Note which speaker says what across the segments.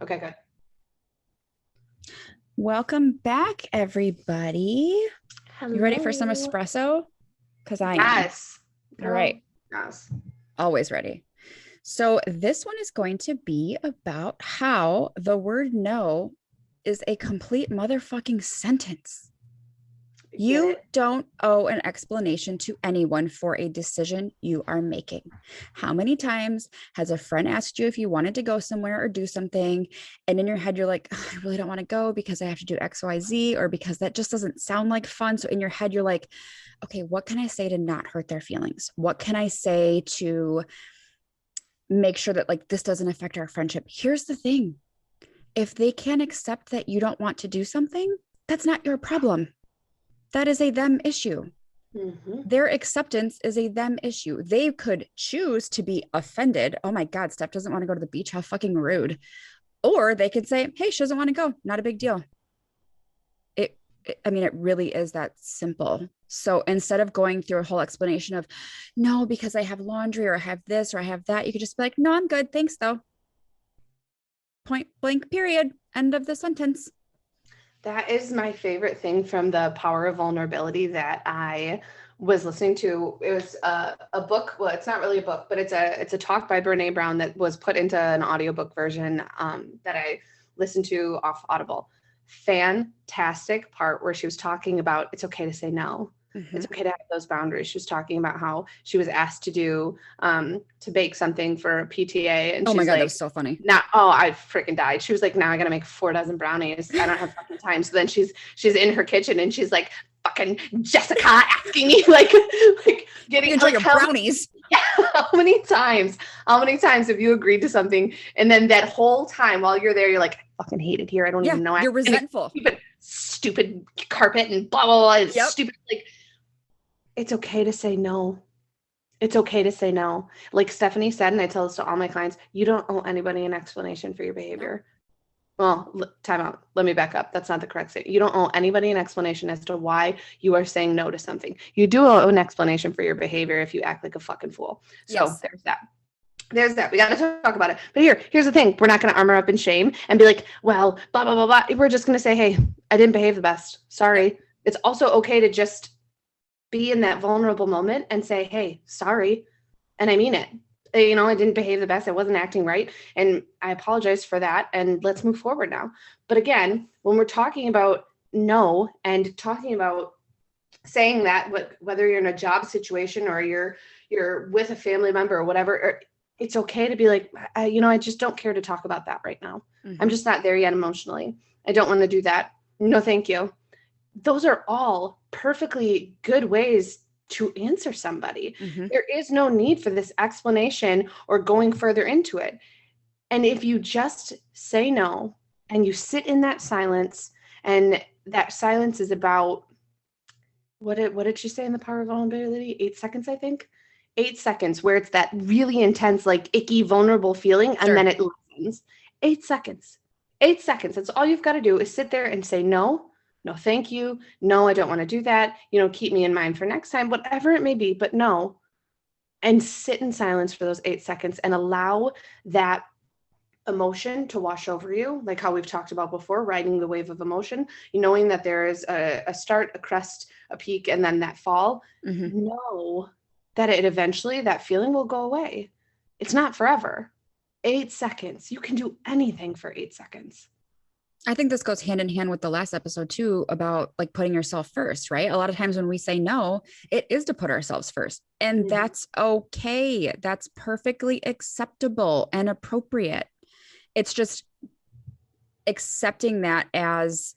Speaker 1: Okay, good.
Speaker 2: Welcome back, everybody.
Speaker 1: Hello.
Speaker 2: You ready for some espresso? Because I am.
Speaker 1: Yes.
Speaker 2: All
Speaker 1: Girl.
Speaker 2: right.
Speaker 1: Yes.
Speaker 2: Always ready. So, this one is going to be about how the word no is a complete motherfucking sentence.
Speaker 1: Get
Speaker 2: You
Speaker 1: it?
Speaker 2: don't owe an explanation to anyone for a decision you are making. How many times has a friend asked you if you wanted to go somewhere or do something, and in your head you're like, "Oh, I really don't want to go because I have to do XYZ, or because that just doesn't sound like fun." So in your head you're like, okay, what can I say to not hurt their feelings? What can I say to make sure that like this doesn't affect our friendship? Here's the thing. If they can't accept that you don't want to do something, that's not your problem. That is a them issue.
Speaker 1: Mm-hmm.
Speaker 2: Their acceptance is a them issue. They could choose to be offended. Oh my God, Steph doesn't want to go to the beach. How fucking rude. Or they could say, hey, she doesn't want to go. Not a big deal. I mean, it really is that simple. So instead of going through a whole explanation of, no, because I have laundry or I have this or I have that, you could just be like, no, I'm good. Thanks, though. Point blank, period. End of the sentence.
Speaker 1: That is my favorite thing from The Power of Vulnerability that I was listening to. It was a book. Well, it's not really a book, but it's a talk by Brene Brown that was put into an audiobook version that I listened to off Audible. Fantastic part where she was talking about it's okay to say no.
Speaker 2: Mm-hmm.
Speaker 1: It's okay to have those boundaries. She was talking about how she was asked to do to bake something for a PTA, and
Speaker 2: Oh my
Speaker 1: she's
Speaker 2: God, that
Speaker 1: like,
Speaker 2: was so funny.
Speaker 1: now, oh, I freaking died. She was like, now I gotta make 4 dozen brownies. I don't have fucking time. So then she's in her kitchen and she's like, fucking Jessica asking me like getting
Speaker 2: enjoy
Speaker 1: like
Speaker 2: your brownies.
Speaker 1: Yeah, how many times have you agreed to something and then that whole time while you're there, you're like, I fucking hate it here. I don't even know.
Speaker 2: You're resentful.
Speaker 1: Stupid carpet and blah, blah, blah. It's
Speaker 2: Yep.
Speaker 1: stupid. Like, it's okay to say no. It's okay to say no. Like Stephanie said, and I tell this to all my clients, you don't owe anybody an explanation for your behavior. Well, time out. Let me back up. That's not the correct statement. You don't owe anybody an explanation as to why you are saying no to something. You do owe an explanation for your behavior if you act like a fucking fool. So
Speaker 2: Yes.
Speaker 1: there's that. There's that. We got to talk about it. But here's the thing. We're not going to armor up in shame and be like, well, blah, blah, blah, blah. We're just going to say, hey, I didn't behave the best. Sorry. Yep. It's also okay to just be in that vulnerable moment and say, hey, sorry. And I mean it. You know, I didn't behave the best. I wasn't acting right. And I apologize for that. And let's move forward now. But again, when we're talking about no and talking about saying that, whether you're in a job situation or you're with a family member or whatever, it's okay to be like, I just don't care to talk about that right now. Mm-hmm. I'm just not there yet emotionally. I don't want to do that. No, thank you. Those are all perfectly good ways to answer somebody. Mm-hmm. There is no need for this explanation or going further into it. And if you just say no and you sit in that silence, and that silence is about, what did she say in The Power of Vulnerability? 8 seconds, I think. 8 seconds where it's that really intense, like icky, vulnerable feeling. And then it lessens. 8 seconds. 8 seconds. That's all you've got to do is sit there and say no. No, thank you. No, I don't want to do that. Keep me in mind for next time, whatever it may be, but no. And sit in silence for those 8 seconds and allow that emotion to wash over you, like how we've talked about before, riding the wave of emotion, knowing that there is a start, a crest, a peak, and then that fall. Mm-hmm. Know that that feeling will go away. It's not forever. 8 seconds. You can do anything for 8 seconds.
Speaker 2: I think this goes hand in hand with the last episode too, about like putting yourself first, right? A lot of times when we say no, it is to put ourselves first, and that's okay. That's perfectly acceptable and appropriate. It's just accepting that as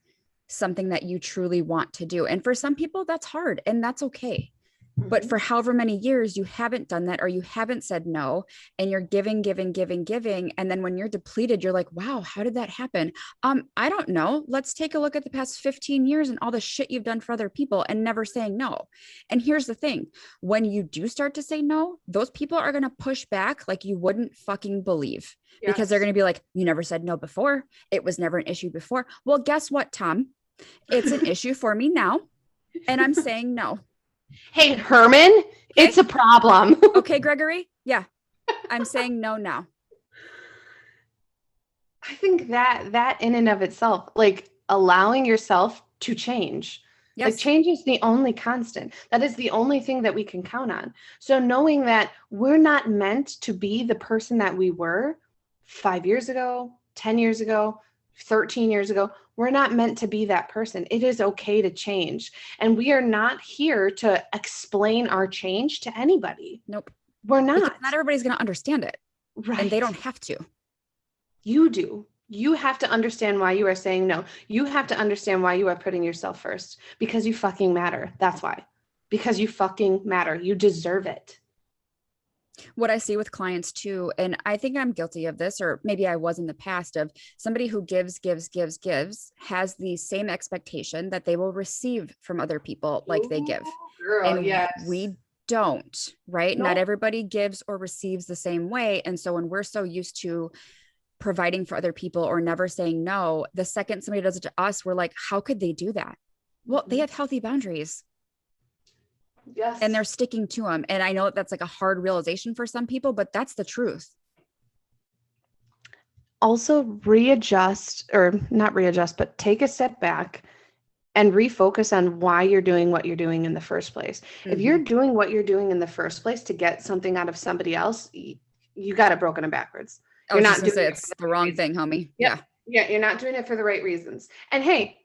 Speaker 2: something that you truly want to do. And for some people that's hard, and that's okay. But for however many years you haven't done that, or you haven't said no, and you're giving. And then when you're depleted, you're like, wow, how did that happen? I don't know. Let's take a look at the past 15 years and all the shit you've done for other people and never saying no. And here's the thing. When you do start to say no, those people are going to push back like you wouldn't fucking believe. Yes. Because they're going to be like, you never said no before. It was never an issue before. Well, guess what, Tom? It's an issue for me now. And I'm saying no.
Speaker 1: Hey, Herman, okay. It's a problem.
Speaker 2: Okay, Gregory. Yeah. I'm saying no now.
Speaker 1: I think that in and of itself, like allowing yourself to change. Like
Speaker 2: Yes.
Speaker 1: change is the only constant. That is the only thing that we can count on. So knowing that we're not meant to be the person that we were 5 years ago, 10 years ago, 13 years ago, we're not meant to be that person. It is okay to change. And we are not here to explain our change to anybody.
Speaker 2: Nope.
Speaker 1: We're
Speaker 2: Because
Speaker 1: not.
Speaker 2: not everybody's going to understand it.
Speaker 1: Right.
Speaker 2: And they don't have to.
Speaker 1: You do. You have to understand why you are saying no. You have to understand why you are putting yourself first, because you fucking matter. That's why. Because you fucking matter. You deserve it.
Speaker 2: What I see with clients too, and I think I'm guilty of this, or maybe I was in the past, of somebody who gives, has the same expectation that they will receive from other people like they give.
Speaker 1: Ooh, girl,
Speaker 2: And
Speaker 1: yes.
Speaker 2: we don't, right?
Speaker 1: Nope.
Speaker 2: Not everybody gives or receives the same way. And so when we're so used to providing for other people or never saying no, the second somebody does it to us, we're like, how could they do that? Well, they have healthy boundaries.
Speaker 1: Yes.
Speaker 2: And they're sticking to them. And I know that's like a hard realization for some people, but that's the truth.
Speaker 1: Also readjust, or not readjust, but take a step back and refocus on why you're doing what you're doing in the first place. If you're doing what you're doing in the first place to get something out of somebody else, you got it broken and backwards.
Speaker 2: You're not doing it. It's the wrong thing, homie.
Speaker 1: Yeah. Yeah. You're not doing it for the right reasons. And hey,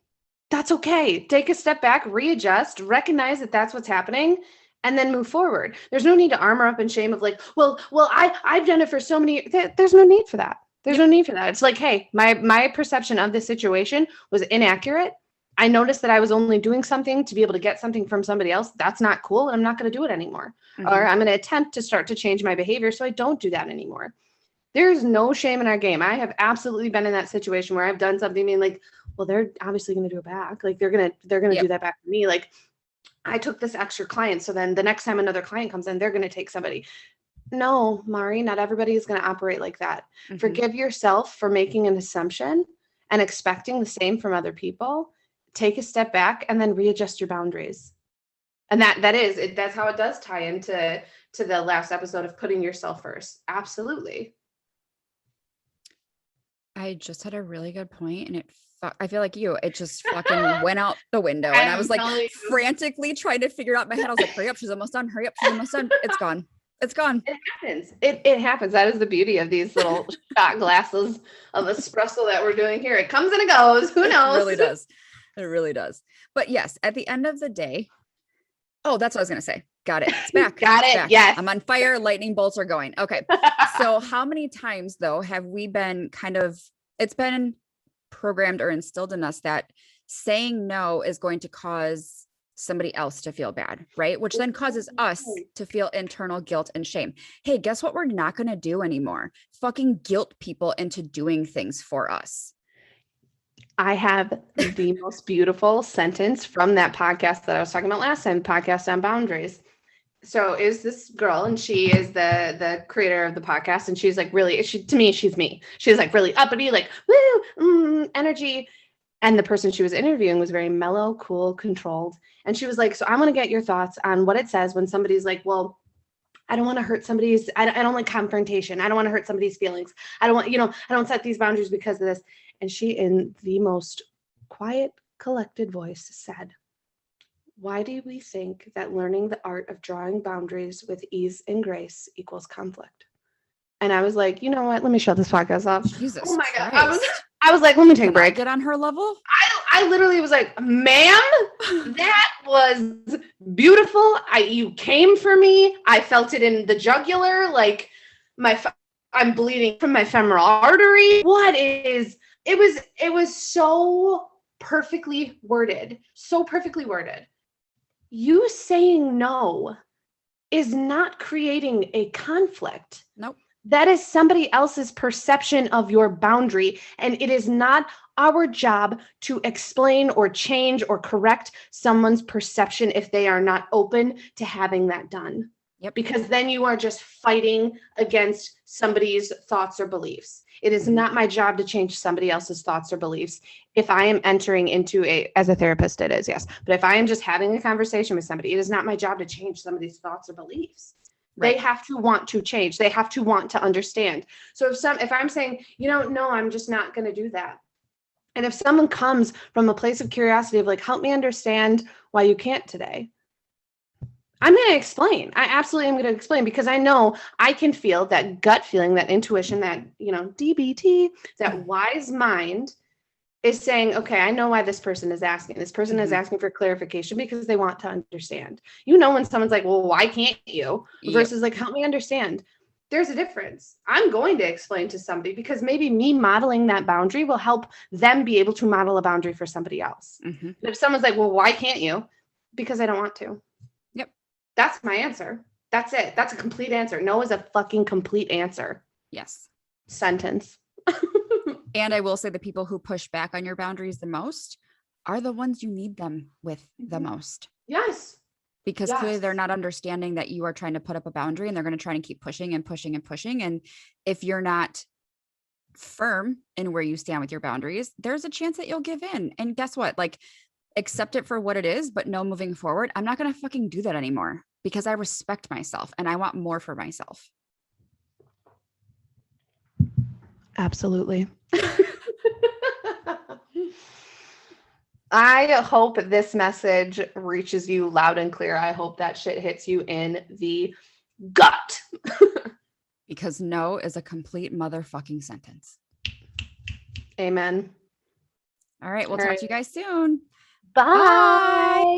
Speaker 1: that's okay. Take a step back, readjust, recognize that that's what's happening, and then move forward. There's no need to armor up in shame of like, I've done it for so many. There's no need for that. There's no need for that. It's like, hey, my perception of this situation was inaccurate. I noticed that I was only doing something to be able to get something from somebody else. That's not cool. And I'm not going to do it anymore. Or I'm going to attempt to start to change my behavior so I don't do that anymore. There's no shame in our game. I have absolutely been in that situation where I've done something being like, well, they're obviously going to do it back. Like they're going to do that back to me. Like I took this extra client. So then the next time another client comes in, they're going to take somebody. No, Mari, not everybody is going to operate like that. Forgive yourself for making an assumption and expecting the same from other people. Take a step back and then readjust your boundaries. And that's how it does tie into the last episode of putting yourself first. Absolutely.
Speaker 2: I just had a really good point, and I feel like it just fucking went out the window. And I was like frantically trying to figure out in my head. I was like, hurry up, she's almost done. Hurry up, she's almost done. It's gone. It's gone.
Speaker 1: It happens. It happens. That is the beauty of these little shot glasses of espresso that we're doing here. It comes and it goes. Who knows?
Speaker 2: It really does. It really does. But yes, at the end of the day, oh, that's what I was going to say. Got it. It's back.
Speaker 1: Got it.
Speaker 2: Back.
Speaker 1: Yes.
Speaker 2: I'm on fire. Lightning bolts are going. Okay. So how many times though have we been it's been programmed or instilled in us that saying no is going to cause somebody else to feel bad, right? Which then causes us to feel internal guilt and shame. Hey, guess what we're not going to do anymore? Fucking guilt people into doing things for us.
Speaker 1: I have the most beautiful sentence from that podcast that I was talking about last time, podcast on boundaries. So is this girl, and she is the creator of the podcast, and she's like really, to me, she's me. She's like really uppity, like woo, energy. And the person she was interviewing was very mellow, cool, controlled. And she was like, so I want to get your thoughts on what it says when somebody's like, well, I don't want to hurt somebody's, I don't like confrontation. I don't want to hurt somebody's feelings. I don't set these boundaries because of this. And she, in the most quiet, collected voice, said, why do we think that learning the art of drawing boundaries with ease and grace equals conflict? And I was like, you know what? Let me shut this podcast off.
Speaker 2: Jesus
Speaker 1: oh my
Speaker 2: Christ.
Speaker 1: God. I was like, let me take a break.
Speaker 2: Get on her level?
Speaker 1: I literally was like, ma'am, that was beautiful. You came for me. I felt it in the jugular. Like I'm bleeding from my femoral artery. It was so perfectly worded. So perfectly worded. You saying no is not creating a conflict.
Speaker 2: Nope.
Speaker 1: That is somebody else's perception of your boundary, and it is not our job to explain or change or correct someone's perception if they are not open to having that done.
Speaker 2: Yep.
Speaker 1: Because then you are just fighting against somebody's thoughts or beliefs. It is not my job to change somebody else's thoughts or beliefs. If I am entering into as a therapist, it is, yes. But if I am just having a conversation with somebody, it is not my job to change somebody's thoughts or beliefs. They have to want to change. They have to want to understand. So if I'm saying, no, I'm just not going to do that. And if someone comes from a place of curiosity of like, help me understand why you can't today, I'm going to explain. I absolutely am going to explain, because I know I can feel that gut feeling, that intuition, that, DBT, that wise mind is saying, okay, I know why this person is asking. This person is asking for clarification because they want to understand. When someone's like, well, why can't you? Versus like, help me understand. There's a difference. I'm going to explain to somebody because maybe me modeling that boundary will help them be able to model a boundary for somebody else. And if someone's like, well, why can't you? Because I don't want to.
Speaker 2: Yep.
Speaker 1: That's my answer. That's it. That's a complete answer. No is a fucking complete answer.
Speaker 2: Yes.
Speaker 1: Sentence.
Speaker 2: And I will say the people who push back on your boundaries the most are the ones you need them with the most.
Speaker 1: Yes.
Speaker 2: Because clearly they're not understanding that you are trying to put up a boundary, and they're going to try and keep pushing and pushing and pushing. And if you're not firm in where you stand with your boundaries, there's a chance that you'll give in. And guess what? Like, accept it for what it is, but no, moving forward, I'm not going to fucking do that anymore, because I respect myself and I want more for myself.
Speaker 1: Absolutely. I hope this message reaches you loud and clear. I hope that shit hits you in the gut.
Speaker 2: Because no is a complete motherfucking sentence.
Speaker 1: Amen.
Speaker 2: All right. We'll talk to you guys soon.
Speaker 1: Bye.